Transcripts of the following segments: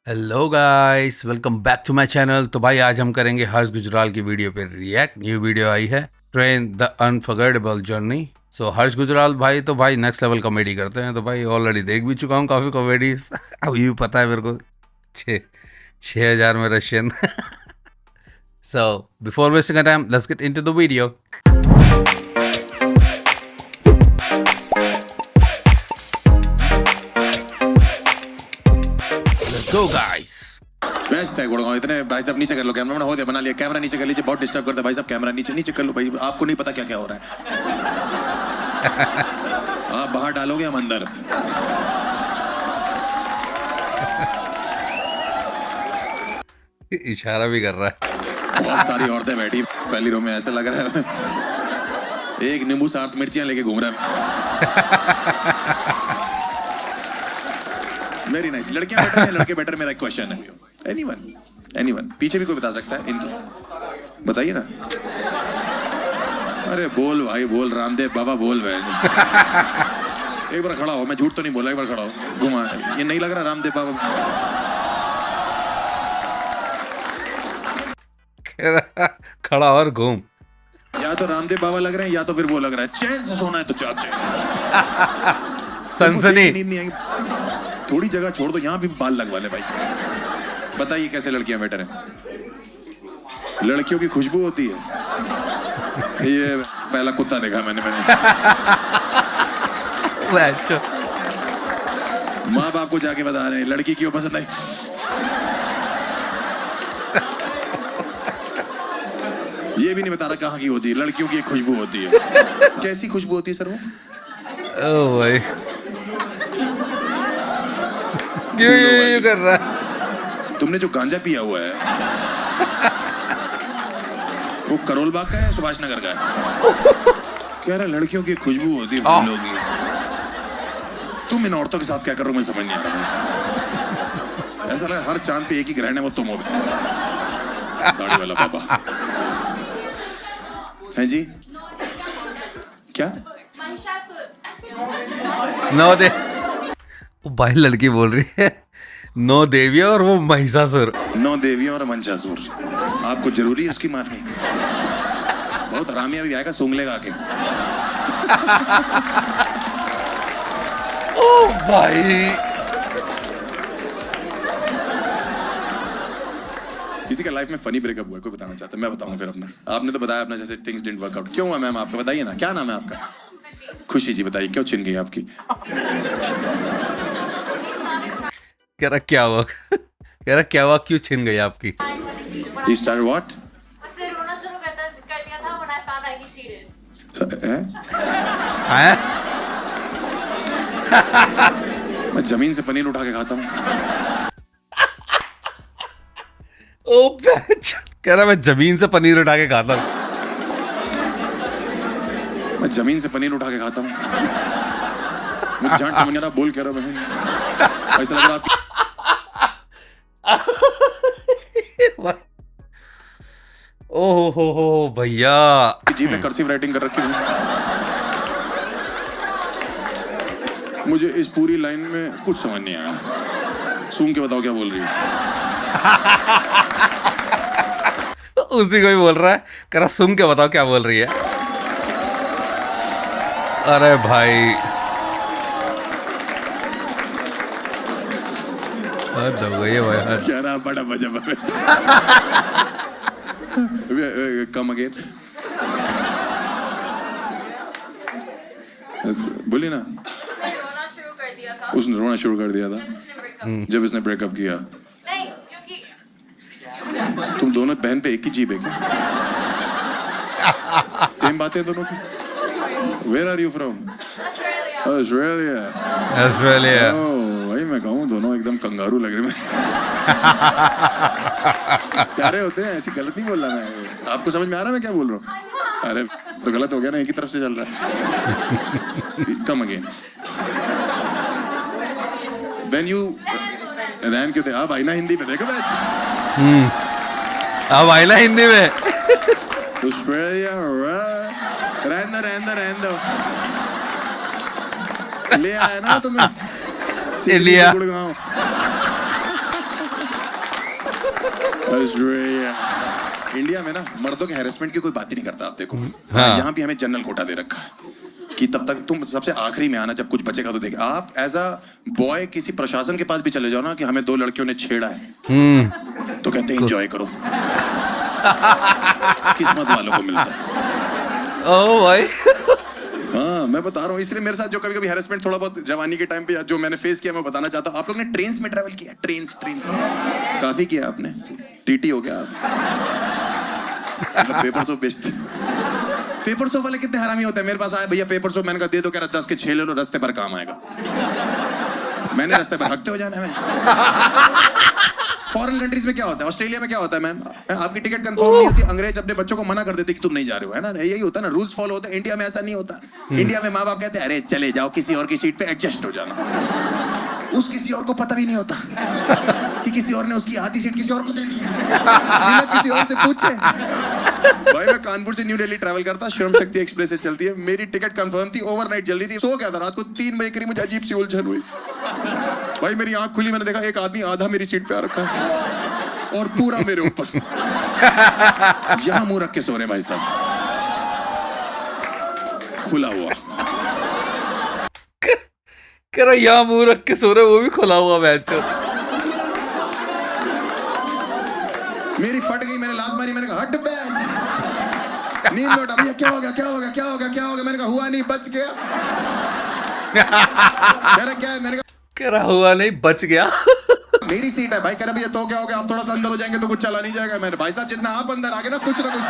Hello guys, welcome back to my channel. तो भाई आज हम करेंगे हर्ष गुजराल की वीडियो पे रिएक्ट। न्यू वीडियो आई है, ट्रेन द अनफॉरगेटेबल जर्नी। सो हर्ष गुजराल भाई तो भाई नेक्स्ट लेवल कॉमेडी करते हैं। तो भाई ऑलरेडी देख भी चुका हूँ काफ़ी कॉमेडीज। अभी भी पता है मेरे को 6,000 में Russian. So before wasting time let's get into the video. Let's go guys. Best है गुड़गांव। इतने भाई साहब नीचे कर लो, कैमरा हो गया, बना लिया। कैमरा नीचे कर लीजिए, बहुत डिस्टर्ब करता है भाई साहब। कैमरा नीचे नीचे कर लो भाई, आपको नहीं पता क्या क्या हो रहा है। आप बाहर डालोगे, हम अंदर। इशारा भी कर रहा है। बहुत सारी औरतें बैठी पहली रो में, ऐसा लग रहा है एक नींबू 7 मिर्चियां लेके घूम रहा है। Very nice. लड़कियां बेटर है, लड़के बेटर? मेरा एक क्वेश्चन है। एनीवन पीछे भी कोई बता सकता है इनकी? बताइए ना। अरे बोल भाई बोल, रामदेव बाबा बोल भाई। एक बार खड़ा हो, मैं झूठ तो नहीं बोला। एक बार खड़ा हो, घुमा। ये नहीं लग रहा रामदेव बाबा? खड़ा और घूम। या तो रामदेव बाबा लग रहे हैं, या तो फिर वो लग रहा है। चैन से सोना है तो चाप जाए। सनसनी। नींद नहीं आई। थोड़ी जगह छोड़ दो, यहाँ भी बाल लगवा ले भाई। बताइए कैसे लड़कियां बेटर हैं? लड़कियों की खुशबू होती है। ये पहला कुत्ता देखा मैंने। माँ बाप को जाके बता रहे हैं लड़की क्यों पसंद आई। ये भी नहीं बता रहा कहाँ की होती है। लड़कियों की एक खुशबू होती है। कैसी खुशबू होती है सर वो? ओ भाई क्यों कर रहा है? तुमने जो गांजा पिया हुआ है वो करोल बाग का है, सुभाष नगर का है? कह रहा लड़कियों की खुशबू होती है फूलों की। तुम इन औरतों के साथ क्या कर रहे हो, मैं समझ नहीं आ रहा। ऐसा लगा हर चांद पे एक ही ग्रहण है, वो तुम हो। दाढ़ी वाला बाबा है जी। क्या? नौ दे वो भाई लड़की बोल रही है नौ देवियां और वो महिषासुर। 9 देवियां और मंचासुर। आपको जरूरी है उसकी मारनी? बहुत हरामी अभी आएगा, सूंघ लेगा आके। ओ भाई किसी का लाइफ में फनी ब्रेकअप हुआ है, कोई बताना चाहता है? मैं बताऊंगा फिर अपना। आपने तो बताया अपना, जैसे थिंग्स डिडंट वर्क आउट। क्यों हुआ मैम आपका? बताइए ना। क्या नाम है आपका? खुशी जी। बताइए क्यों छिन गई आपकी? कह रहा क्या हुआ? कह रहा क्या हुआ, क्यों छिन गई आपकी? He started what? उसने रोना शुरू कर दिया था when I found out he cheated. हैं? मैं जमीन से पनीर उठा के खाता हूँ। ओ कह रहा मैं जमीन से पनीर उठा के खाता हूँ। मैं जमीन से पनीर उठा के खाता हूँ। मुझे झांट समझ रहा बोल कह रहा बहन। ऐसा लग रहा आपकी ओहो हो भैया, जीभ में कर्सिव राइटिंग कर रखी है। मुझे इस पूरी लाइन में कुछ समझ नहीं आया। सूंघ के बताओ क्या बोल रही है? उसी को ही बोल रहा है। कह रहा सुन के बताओ क्या बोल रही है। अरे भाई हद हो गई है भाई, हद। क्या रहा बड़ा मजा। Come again. बोलिए ना। रोना शुरू कर दिया था उसने रोना शुरू कर दिया था जब जब इसने इसने breakup ब्रेकअप किया। किया। नहीं, क्योंकि तुम दोनों बहन पे एक ही जीभ है क्या? सेम बातें दोनों की। Where are you from? Australia. Australia. वही मैं कहूँ, दोनों एकदम कंगारू लग रहे हैं। प्यारे होते हैं, ऐसी गलत नहीं बोल रहा मैं। आपको समझ में आ रहा मैं क्या बोल रहा हूँ? अरे तो गलत हो गया ना, एक ही तरफ से चल रहा है। Come again. When you रैन क्यों थे? आप आई ना हिंदी में, देखो मैच। अब आई ना हिंदी में। ऑस्ट्रेलिया। रहने दो। ले आया ना तुम्हें। लिया। गुड़गांव। इंडिया में ना मर्दों के हैरेसमेंट की कोई बात ही नहीं करता। आप देखो हाँ। यहाँ भी हमें जनरल कोटा दे रखा है कि तब तक तुम सबसे आखिरी में आना, जब कुछ बचेगा तो देख। आप एज अ बॉय किसी प्रशासन के पास भी चले जाओ ना कि हमें 2 लड़कियों ने छेड़ा है, तो कहते हैं एंजॉय करो। किस्मत वालों को मिलता है। ओ भाई हाँ मैं बता रहा हूँ, इसलिए मेरे साथ जो कभी कभी हैरेसमेंट थोड़ा बहुत जवानी के टाइम पे या जो मैंने फेस किया मैं बताना चाहता हूँ। आप लोग ने ट्रेन्स में ट्रैवल किया? ट्रेन्स में काफी किया आपने। टीटी हो गया आप। मतलब पेपर सोप बेचते। पेपर सोप वाले कितने हरामी होते हैं। मेरे पास आए, भैया पेपर सोप, मैंने कहा दे दो, कह रहा 10 के 6 ले लो, रास्ते पर काम आएगा। मैंने रास्ते पर हकते हो जाना है। फॉरेन कंट्रीज में क्या होता है, ऑस्ट्रेलिया में क्या होता है मैम, आपकी टिकट कंफर्म नहीं होती, अंग्रेज अपने बच्चों को मना कर देते कि तुम नहीं जा रहे हो, है ना। यही होता है ना, रूल्स फॉलो होते हैं। इंडिया में ऐसा नहीं होता। इंडिया में माँ बाप कहते हैं अरे चले जाओ, किसी और की सीट पे एडजस्ट हो जाना। उस किसी और को पता भी नहीं होता कि किसी और ने उसकी आधी सीट किसी और को दे दी, बिना किसी और से पूछे। भाई मैं कानपुर से न्यू दिल्ली ट्रैवल करता, श्रम शक्ति एक्सप्रेस से चलती है। मेरी टिकट कंफर्म थी, ओवरनाइट चल रही थी, सो गया था। रात को 3 बजे करीब मुझे अजीब सी उलझन हुई। भाई मेरी आंख खुली, मैंने देखा एक आदमी आधा मेरी सीट पे आ रखा है और पूरा मेरे ऊपर। यहां मुंह रख के सो रहे भाई साहब, खुला हुआ। कह रहा यहाँ मुंह रख के सो रहे, वो भी खुला हुआ मैच। मेरी फट गई, मैंने लात मारी, मैंने कहा हट बेंच, नींद लौटा। भैया क्या हो गया, क्या हो गया, क्या हो गया, क्या हो गया? मैंने कहा हुआ नहीं, बच गया। कह रहा क्या है? मैंने कह रहा हुआ नहीं, बच गया। मेरी सीट है भाई। कह रहा भैया तो क्या हो गया, आप थोड़ा सा अंदर हो जाएंगे तो कुछ चला नहीं जाएगा। मैंने भाई साहब जितना आप अंदर आ गए ना, कुछ ना कुछ।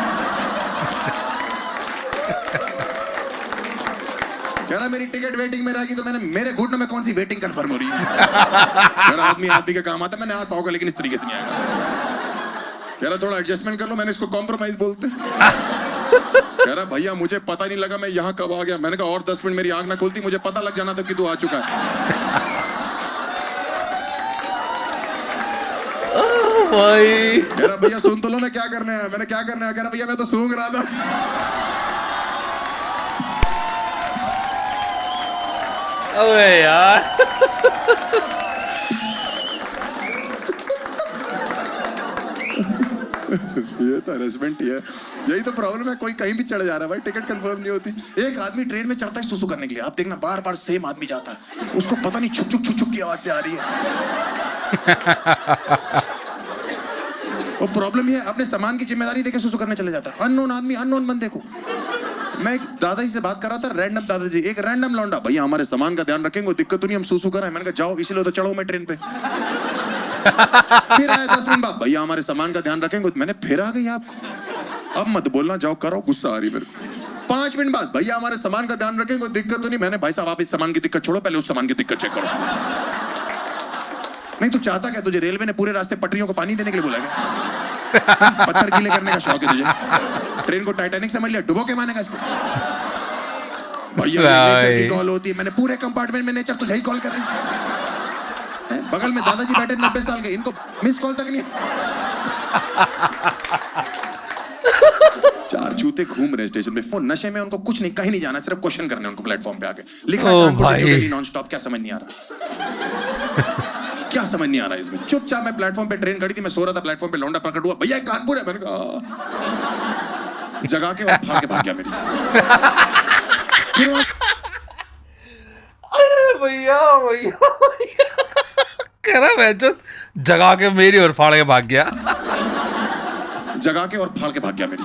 कह रहा मेरी टिकट वेटिंग में रहेगी, तो मैंने मेरे घुटनों में कौन सी वेटिंग कंफर्म हो रही है। कह रहा आदमी आदमी का काम आता है, मैंने आता होगा लेकिन इस तरीके से नहीं आएगा। कह रहा थोड़ा एडजस्टमेंट कर लो, मैंने इसको कॉम्प्रोमाइज बोलते। कह रहा भैया मुझे पता नहीं लगा मैं यहाँ कब आ गया। मैंने कहा और 10 मिनट मेरी आंख ना खुलती, मुझे पता लग जाना था कि तू आ चुका है। भाई कह रहा भैया सुन तो लो मैं क्या करने आया। मैंने क्या करने आया? कह रहा भैया मैं तो सूंघ रहा था। अबे यार ये तो हरेसमेंट ही है। यही तो प्रॉब्लम है, कोई कहीं भी चढ़ जा रहा है भाई, टिकट कंफर्म नहीं होती। एक आदमी ट्रेन में चढ़ता है सुसु करने के लिए, आप देखना बार बार सेम आदमी जाता है, उसको पता नहीं छुक छुक छुक छुक की आवाज से आ रही है। और प्रॉब्लम ये है, अपने सामान की जिम्मेदारी देके सुसु करने चले जाता है। अननोन आदमी, अननोन बंदे को। मैं एक दादाजी से बात कर रहा था, रैंडम दादाजी, एक रैंडम लौंडा, भैया हमारे सामान का ध्यान रखेंगे, दिक्कत तो नहीं, हम सुसु कर रहे हैं। मैंने कहा जाओ, इसलिए तो चढ़ो मैं ट्रेन पे। फिर आया 10 मिनट बाद, भैया हमारे सामान का ध्यान रखेंगे। मैंने फिर आ गई आपको, अब मत बोलना, जाओ करो, गुस्सा आ रही मेरे। 5 मिनट बाद, भैया हमारे सामान का ध्यान रखेंगे, दिक्कत तो नहीं। मैंने भाई साहब आप इस सामान की दिक्कत छोड़ो, पहले उस सामान की दिक्कत चेक करो। नहीं तू चाहता क्या, तुझे रेलवे ने पूरे रास्ते पटरियों को पानी देने के लिए बोला क्या? पत्थर गीले करने का शौक है तुझे? ट्रेन को टाइटैनिक समझ लिया, डुबो के मानेगा इसको। भैया नेचर की कॉल होती है, मैंने पूरे कंपार्टमेंट में नेचर तुझे ही कॉल कर रही है। बगल में दादाजी बैठे 90 साल के, इनको मिस कॉल तक नहीं। 4 जूते घूम रहे स्टेशन पे, फोन नशे में, उनको कुछ नहीं, कहीं नहीं जाना, सिर्फ क्वेश्चन करने उनको प्लेटफॉर्म पे आके। लिखा है कानपुर से न्यू दिल्ली नॉन स्टॉप, क्या समझ नहीं आ रहा? क्या समझ नहीं आ रहा इसमें? चुपचाप मैं प्लेटफॉर्म पे, ट्रेन खड़ी थी, मैं सो रहा था प्लेटफॉर्म पे, लौंडा प्रकट हुआ, भैया कानपुर है। मैंने कहा जगा के और फाड़ के भाग गया मेरी। अरे भैया भैया कह रहा मैं जगा के मेरी और फाड़ के भाग गया। जगा के और फाड़ के भाग गया मेरी।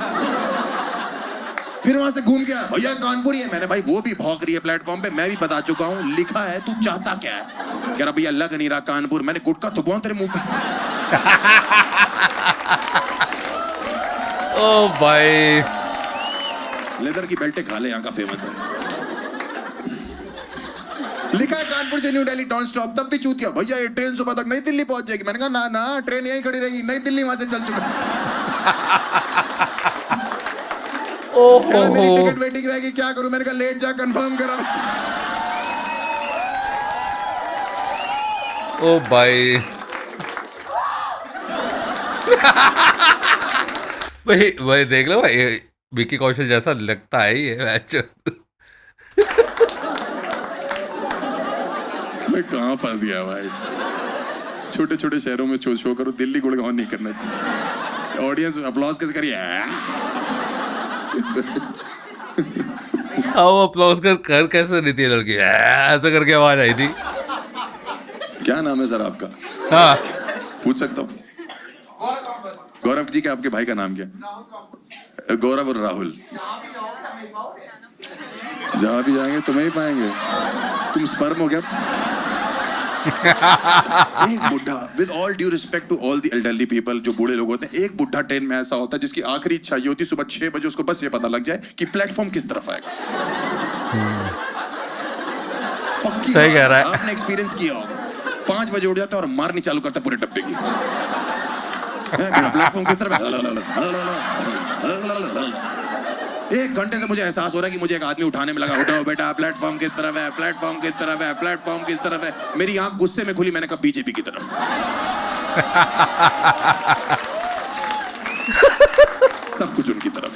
फिर वहां से घूम गया, भैया कानपुर ही है। मैंने भाई वो भी भौंक रही है प्लेटफॉर्म पे, मैं भी बता चुका हूँ, लिखा है, तू चाहता क्या है? कह रहा भैया लग नहीं रहा कानपुर। मैंने गुटका थुपवाऊं तेरे मुंह पे? ओ भाई लेदर की बेल्टें खा ले, यहाँ का फेमस है। लिखा है कानपुर से न्यू दिल्ली नॉन स्टॉप, तब भी चूतिया, भैया ये ट्रेन सुबह तक नई दिल्ली पहुंच जाएगी। मैंने कहा ना ना, ट्रेन यहीं खड़ी रहेगी, नई दिल्ली वहां से चल चुका। मेरी टिकट वेटिंग रहेगी, क्या करूं? मैंने कहा लेट जा, कंफर्म करा। ओ भाई भाई देख लो भाई, विकी कौशल जैसा लगता है ये मैच। मैं कहां फंस गया भाई? छोटे छोटे शहरों में शो करो, दिल्ली गुड़गांव नहीं करना चाहिए। ऑडियंस अप्लॉज कैसे करिए? हाँ, वो अप्लॉज कर कैसे रही थी लड़की, ऐसे करके आवाज आई थी। क्या नाम है सर आपका? हाँ, पूछ सकता हूँ? गौरव जी का आपके भाई का नाम क्या? गौरव और राहुल। जहाँ भी जाएंगे तुम्हें ही पाएंगे। तुम स्पर्म हो क्या? एक बुढ़ा, with all due respect to all the elderly people, जो बूढ़े लोग होते हैं, एक बुढ़ा ट्रेन में ऐसा होता है जिसकी आखिरी इच्छा ये होती है सुबह 6 बजे उसको बस ये पता लग जाए कि प्लेटफॉर्म किस तरफ आएगा। पक्की सही कह रहा है। आपने एक्सपीरियंस किया होगा। 5 बजे उठ जाता है और मारनी चालू करता है पूरे डब्बे की। प्लेटफॉर्म किस तरफ है? 1 घंटे से मुझे एहसास हो रहा है कि मुझे एक आदमी उठाने में लगा, उठाओ बेटा, प्लेटफॉर्म किस तरफ है, प्लेटफॉर्म किस तरफ है, प्लेटफॉर्म किस तरफ है। मेरी आंख गुस्से में खुली, मैंने कहा बीजेपी की तरफ। सब कुछ उनकी तरफ।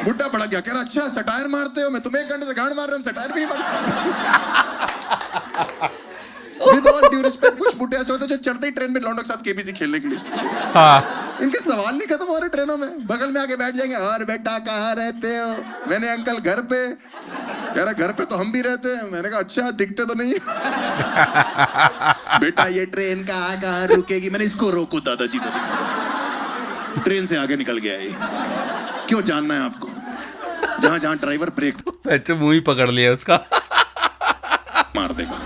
बुड्ढा पड़ा गया, कह रहा अच्छा सटायर मारते हो, मैं तुम्हें 1 घंटे से गांड मार रहा हूँ, सटायर भी नहीं मार। With all due respect, कुछ बुड्ढे ऐसे होते हैं जो चढ़ते ही ट्रेन में लौंडों के साथ केबीसी खेलने के लिए। हाँ, इनके सवाल नहीं खत्म हो रहे ट्रेनों में, बगल में आके बैठ जाएंगे, और बेटा कहाँ रहते हो? मैंने अंकल घर पे। कह रहा घर पे तो हम भी रहते हैं। मैंने कहा अच्छा दिखते तो नहीं। बेटा ये ट्रेन कहाँ रुकेगी? मैंने इसको रोको दादाजी को। ट्रेन से आगे निकल गया ये। क्यों जानना है आपको? जहाँ जहाँ ड्राइवर ब्रेक मुंह ही पकड़ लिया उसका। मार देगा।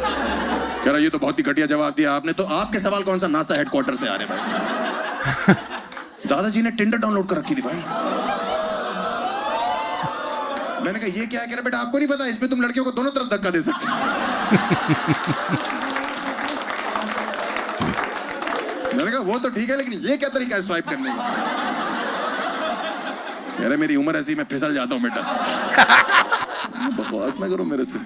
कह रहा ये तो बहुत ही घटिया जवाब दिया आपने। तो आपके सवाल कौन सा नासा हेडक्वार्टर से आ रहे भाई? दादाजी ने टिंडर डाउनलोड कर रखी थी भाई। मैंने कहा ये क्या है? कह रहा बेटा आपको नहीं पता, इसमें तुम लड़कियों को दोनों तरफ धक्का दे सकते हो। मैंने कहा वो तो ठीक है, लेकिन ये क्या तरीका है स्वाइप करने का? कह रहे मेरी उम्र ऐसी, मैं फिसल जाता हूँ बेटा। बकवास ना करो मेरे से।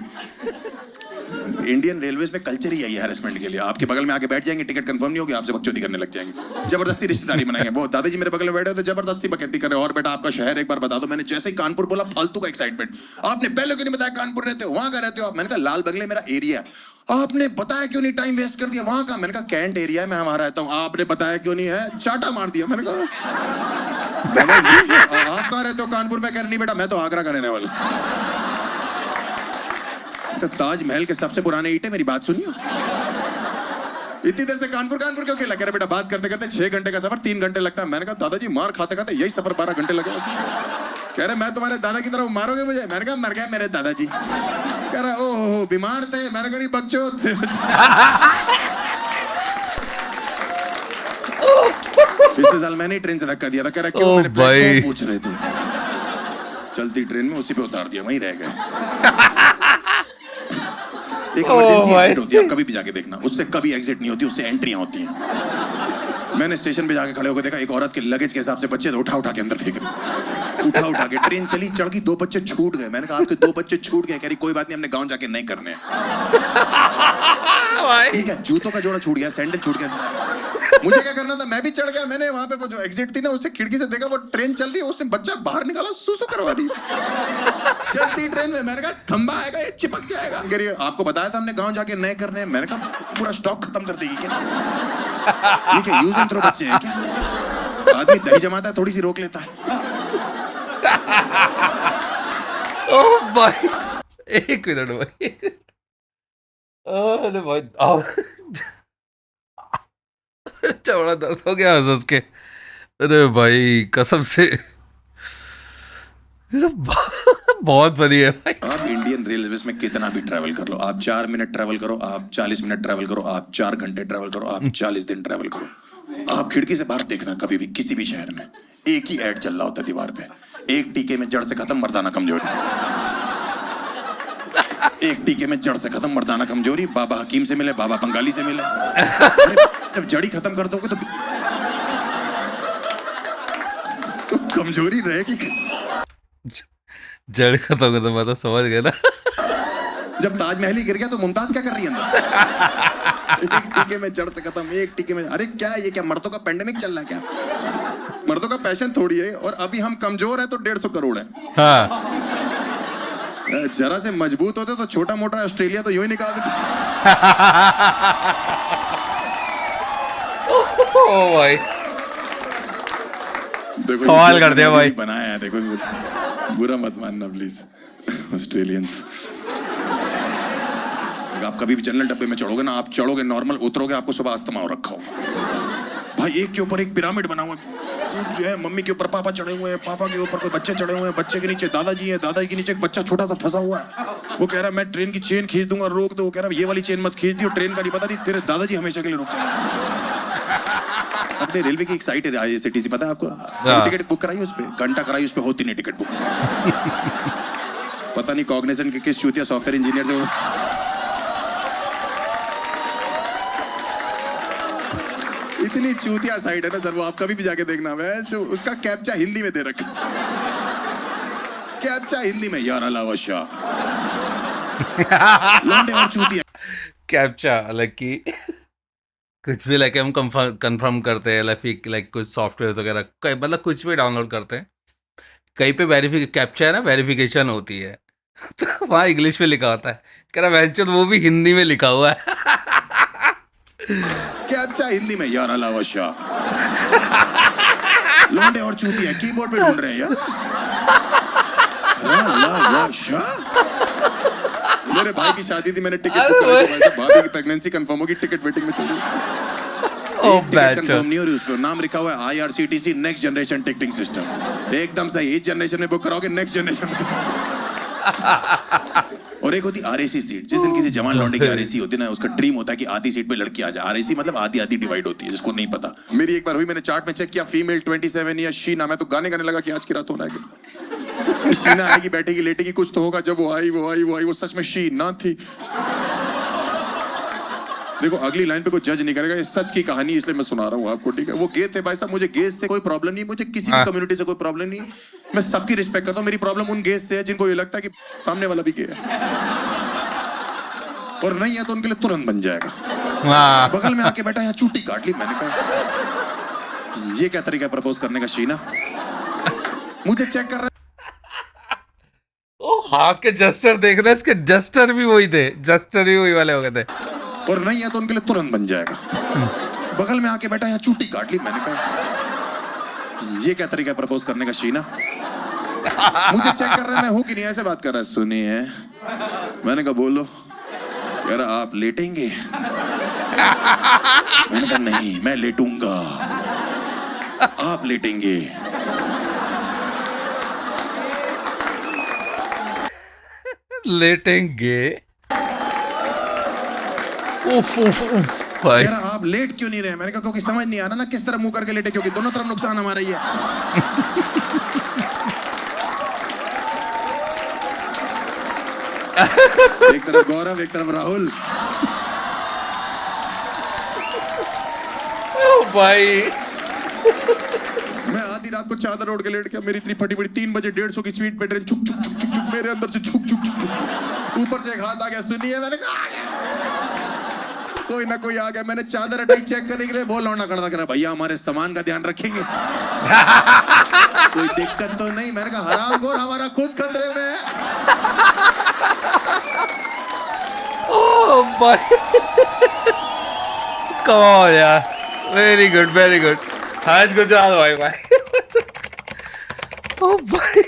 इंडियन रेलवेज में कल्चर ही है हैरेसमेंट के लिए। आपके बगल में आके बैठ जाएंगे, टिकट कंफर्म नहीं होगी, आपसे बकचोदी करने लग जाएंगे, जबरदस्ती रिश्तेदारी बनाएंगे। वो दादाजी मेरे बगल में बैठे तो जबरदस्ती बकैती कर रहे। और बेटा आपका शहर एक बार बता दो। मैंने जैसे ही कानपुर बोला, फालतू का एक्साइटमेंट। आपने पहले क्यों नहीं बताया कानपुर रहते हो, वहां का रहते हो आप? मैंने कहा लाल बंगले मेरा एरिया है। आपने बताया क्यों नहीं, टाइम वेस्ट कर दिया वहां का? मैंने कहा कैंट एरिया है, मैं वहां रहता हूँ। आपने बताया क्यों नहीं है? चाटा मार दिया। मैंने कहा आप कहाँ रहते हो? कानपुर में। कह रहे नहीं बेटा मैं तो आगरा का रहने वाला। तो ताजमहल के सबसे पुराने ईंटें, मेरी बात सुनियो। इतनी देर से कानपुर क्यों खेला? कह रहे बेटा बात करते करते 6 घंटे का सफर 3 घंटे लगता है। मैंने कहा दादाजी मार खाते खाते यही सफर 12 घंटे लगे। कह रहे मैं तुम्हारे दादा की तरफ, मारोगे मुझे? मैंने कहा मर गए मेरे दादाजी। कह रहा ओहो बीमार थे। मैंने कहा नहीं बकचोद थे। पिछले साल मैंने ही ट्रेन से धक्का दिया था। कह रहा क्यों? मैंने प्लेटफॉर्म पूछ रहे थे। चलती ट्रेन में उसी पे उतार दिया, वहीं रह गए। एक इमरजेंसी एग्जिट होती है, आप कभी भी जाके देखना, उससे कभी एग्जिट नहीं होती, उससे एंट्रियां होती हैं। मैंने स्टेशन पे जाके खड़े होकर देखा, एक औरत के लगेज के हिसाब से बच्चे तो उठा के अंदर फेंक रहे। उठा के ट्रेन चली, चढ़ गई, 2 बच्चे छूट गए। मैंने कहा आपके 2 बच्चे छूट गए? कह रही कोई बात नहीं, हमने गांव जाके नहीं करने। ठीक है, जूतों का जोड़ा छूट गया, सैंडल छूट गया तुम्हारा। मुझे क्या करना था? मैं भी चढ़ गया। मैंने वहां पे वो जो एग्जिट थी ना, उससे खिड़की से देखा वो ट्रेन चल रही है, उसने बच्चा बाहर निकाला, सुसु करवा रही चलती ट्रेन में। मैंने कहा खंबा आएगा ये चिपक जाएगा। कह रही आपको बताया था हमने गांव जाके नए करने हैं। मैंने कहा पूरा स्टॉक खत्म कर देगी क्या? ये क्या यूज एंड थ्रो बच्चे हैं क्या? आदमी दही जमाता है, थोड़ी सी रोक लेता है। ओह भाई, एक मिनट भाई। अरे भाई बड़ा दर्द हो गया हंस के। अरे भाई कसम से बहुत बढ़िया है भाई। आप इंडियन रेलवे में कितना भी ट्रैवल कर लो, आप 4 मिनट ट्रैवल करो, आप 40 मिनट ट्रैवल करो, आप 4 घंटे ट्रैवल करो, आप 40 दिन ट्रैवल करो, आप खिड़की से बाहर देखना कभी भी किसी भी शहर में एक ही ऐड चल रहा होता है दीवार पे। एक टीके में जड़ से खत्म, मर्दाना कमजोरी। एक टीके में जड़ से खत्म, मर्दाना कमजोरी। बाबा हकीम से मिले, बाबा बंगाली से मिले। अरे जब जड़ी खत्म कर दोगे तो कमजोरी रहेगी। जड़ खत्म कर दो, मैं तो समझ गया ना। जब ताजमहल ही गिर गया तो मुमताज क्या कर रही है अंदर? एक टीके में जड़ से खत्म, एक टीके में। अरे क्या ये क्या मर्दों का पेंडेमिक चल रहा है क्या? मर्दों का पैशन थोड़ी है। और अभी हम कमजोर है तो 150 करोड़ है। हाँ, जरा से मजबूत होते तो छोटा मोटा ऑस्ट्रेलिया तो यूं ही निकाल देते। ओ भाई देखो कमाल कर दिया भाई। बनाया है, देखो बुरा मत मानना प्लीज ऑस्ट्रेलियंस। आप कभी भी जनरल डब्बे में चढ़ोगे ना, आप चढ़ोगे नॉर्मल, उतरोगे आपको सुबह अस्थमा हो रखा होगा भाई। एक के ऊपर एक पिरामिड बना हुआ है, जो है मम्मी के ऊपर पापा चढ़े हुए हैं, पापा के ऊपर कोई बच्चे चढ़े हुए हैं, बच्चे के नीचे दादाजी है, दादाजी के नीचे एक बच्चा छोटा सा फंसा हुआ है। वो कह रहा है मैं ट्रेन की चेन खींच दूंगा, रोक दो। वो कह रहा है ये वाली चेन मत खींच दियो, ट्रेन का नहीं पता, नहीं तेरे दादाजी हमेशा के लिए रुक जाएंगे। अपने रेलवे की एक साइट है IRCTC, पता है आपको? टिकट बुक कराई उस पर, घंटा कराई उस पर, होती नहीं टिकट बुक। पता नहीं कॉग्निजेंट के किस चूतिया सॉफ्टवेयर इंजीनियर से इतनी चूतिया साइट है ना सर, वो आप कभी भी जाके देखना। है जो उसका कैप्चा हिंदी में दे रखा, कैप्चा हिंदी में, यार अलावा शाह लौंडे और चूतिया। कैप्चा लाइक कि कुछ भी लाइक हम कंफर्म करते हैं, लाइक कुछ सॉफ्टवेयर वगैरह, मतलब कुछ भी डाउनलोड करते हैं, कहीं पे कैप्चा है ना, वेरिफिकेशन होती है तो वहाँ इंग्लिश में लिखा होता है, कह रहा वेंचर वो भी हिंदी में लिखा हुआ है। कैप्चा हिंदी में, यार अलावा शाह लौंडे और चूतिया कीबोर्ड पे ढूंढ रहे हैं यार अलावा शाह। मेरे भाई की शादी थी, मैंने टिकट बुक कराई थी, भाभी की प्रेगनेंसी कंफर्म होगी, टिकट वेटिंग में चल रही है। टिकट कंफर्म नहीं हो रही, उस पर नाम लिखा हुआ है IRCTC next generation ticketing system. एकदम सही, इस जनरेशन में बुक कराओगे, नेक्स्ट जनरेशन में। और एक होती RAC सीट, जिस दिन किसी जवान लौंडे की RAC होती है ना, उसका ड्रीम होता है कि आधी सीट पे लड़की आ जाए। RAC मतलब आधी आधी डिवाइड होती है, जिसको नहीं पता। मेरी एक बार हुई, मैंने चार्ट में चेक किया, फीमेल 27 या शीना, मैं तो गाने गाने लगा कि आज की रात होना है। शीना आएगी, बैठेगी, लेटेगी, कुछ तो होगा। जब वो आई वो सच में शी ना थी। देखो अगली लाइन पे कोई जज नहीं करेगा, ये सच की कहानी इसलिए मैं सुना रहा हूँ आपको, ठीक है? वो गे थे भाई साहब, मुझे गेस से कोई प्रॉब्लम नहीं, मुझे किसी भी कम्युनिटी से कोई प्रॉब्लम नहीं, मैं सबकी रिस्पेक्ट करता हूँ। मेरी प्रॉब्लम उन गेस से है जिनको ये लगता है कि सामने वाला भी गे है, और नहीं है तो उनके लिए तुरंत बन जाएगा। बगल में आके बैठा, यहाँ चूटी काट ली। मैंने कहा ये क्या तरीका प्रपोज करने का शीना, मुझे चेक कर रहा है। ओ हाथ के जस्टर देखना, इसके जस्टर भी वही थे, जस्टर भी वही वाले हो गए थे, और नहीं है तो उनके लिए तुरंत बन जाएगा। बगल में आके बैठा, यहाँ चूटी काट ली। मैंने कहा ये क्या तरीका प्रपोज करने का शीना, मुझे चेक कर रहा है मैं हूं कि नहीं, ऐसे बात कर रहा है। सुनिए, मैंने कहा बोलो। कह रहा आप लेटेंगे? मैंने कहा नहीं, मैं लेटूंगा, आप लेटेंगे। लेटेंगे? उफ उफ उफ भाई। कह रहा आप लेट क्यों नहीं रहे? मैंने कहा क्योंकि समझ नहीं आ रहा ना किस तरह मुंह करके लेटे, क्योंकि दोनों तरफ नुकसान हमारा ही है। एक तरफ गौरव, एक तरफ राहुल। ओ भाई मैं आधी रात को चादर ओढ़ के लेट गया, मेरी इतनी फटी पड़ी, 3 बजे 150 की स्पीड पे ट्रेन छुक छुक छुक छुक छुक, मेरे अंदर से छुक छुक छुक छुक, ऊपर से एक हाथ आ गया। सुनिए, मैंने कहा कोई ना कोई आ गया। मैंने चादर हटाई चेक करने के लिए, वो लौंडा खड़ा था, भैया हमारे सामान का ध्यान रखेंगे, कोई दिक्कत तो नहीं? मैंने कहा हरामखोर, हमारा खुद खतरे में है। ओ भाई कम ऑन यार, वेरी गुड वेरी गुड। हर्ष गुजराल भाई ओ भाई।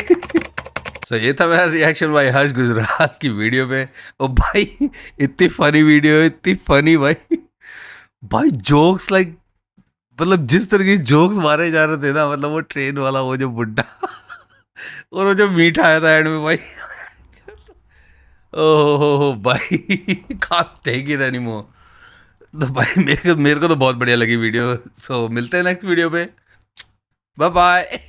सो ये था मेरा रिएक्शन भाई हर्ष गुजराल की वीडियो पे। ओ भाई इतनी फनी वीडियो, इतनी फनी भाई जोक्स लाइक, मतलब जिस तरह की जोक्स मारे जा रहे थे ना, मतलब वो ट्रेन वाला, वो जो बुड्ढा और वो जो मीठा आया था एंड में भाई। ओह भाई कांट टेक इट एनीमोर। तो भाई मेरे को तो बहुत बढ़िया लगी वीडियो। सो मिलते हैं नेक्स्ट वीडियो पे, बाय बाय।